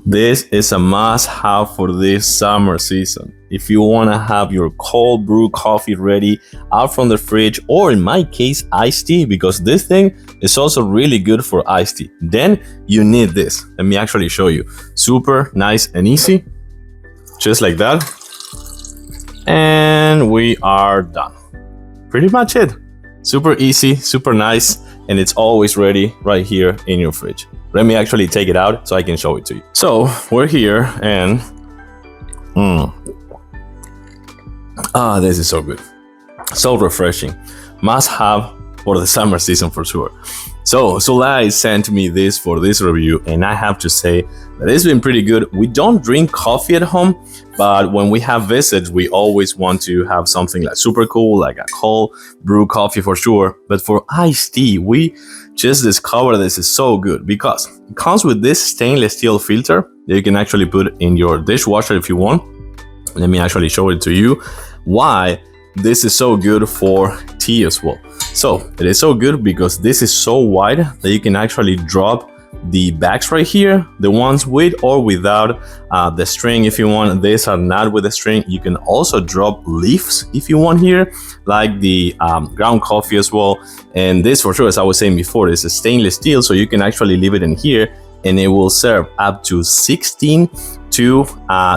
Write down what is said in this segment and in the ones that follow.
This is a must-have for this summer season. If you want to have your cold brew coffee ready out from the fridge, or in my case, iced tea, because this thing is also really good for iced tea, then you need this. Let me actually show you. Super nice and easy, just like that. And we are done. Pretty much it. Super easy, super nice, and it's always ready right here in your fridge. Let me actually take it out so I can show it to you. So we're here and this is so good. So refreshing. Must have for the summer season for sure. So Zulay sent me this for this review, and I have to say that it's been pretty good. We don't drink coffee at home, but when we have visits, we always want to have something like super cool, like a cold brew coffee for sure. But for iced tea, we just discovered this is so good because it comes with this stainless steel filter that you can actually put in your dishwasher if you want. Let me actually show it to you why this is so good for tea as well. So it is so good because this is so wide that you can actually drop the bags right here, the ones with or without the string if you want. These are not with the string. You can also drop leaves if you want here, like the ground coffee as well. And this for sure, as I was saying before, is a stainless steel, so you can actually leave it in here and it will serve up to 16 to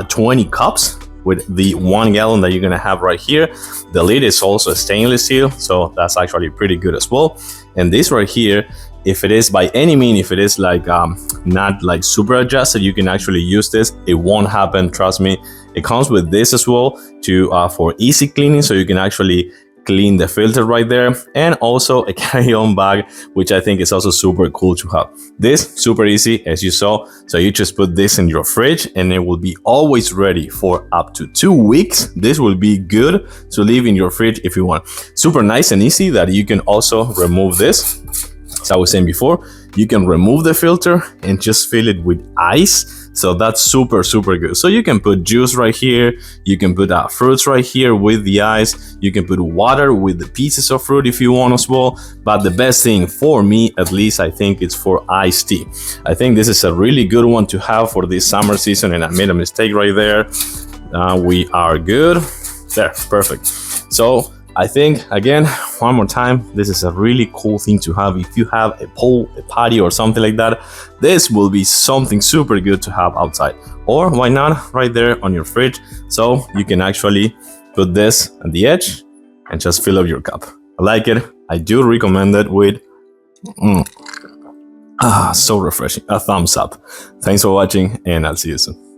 20 cups with the 1 gallon that you're gonna have right here. The lid is also stainless steel, so that's actually pretty good as well. And this right here, if it is by any means, if it is like not like super adjusted, you can actually use this. It won't happen, trust me. It comes with this as well to for easy cleaning, so you can actually clean the filter right there, and also a carry-on bag, which I think is also super cool to have. This super easy, as you saw, so you just put this in your fridge and it will be always ready for up to 2 weeks. This will be good to leave in your fridge if you want. Super nice and easy that you can also remove this. As I was saying before, you can remove the filter and just fill it with ice. So that's super good. So you can put juice right here, you can put fruits right here with the ice, you can put water with the pieces of fruit if you want as well. But the best thing for me, at least, I think it's for iced tea. I think this is a really good one to have for this summer season, and I made a mistake right there. We are good. There, perfect. So I think, again, one more time, this is a really cool thing to have. If you have a pool, a party or something like that, this will be something super good to have outside. Or why not right there on your fridge, so you can actually put this at the edge and just fill up your cup. I like it. I do recommend it with so refreshing. A thumbs up. Thanks for watching, and I'll see you soon.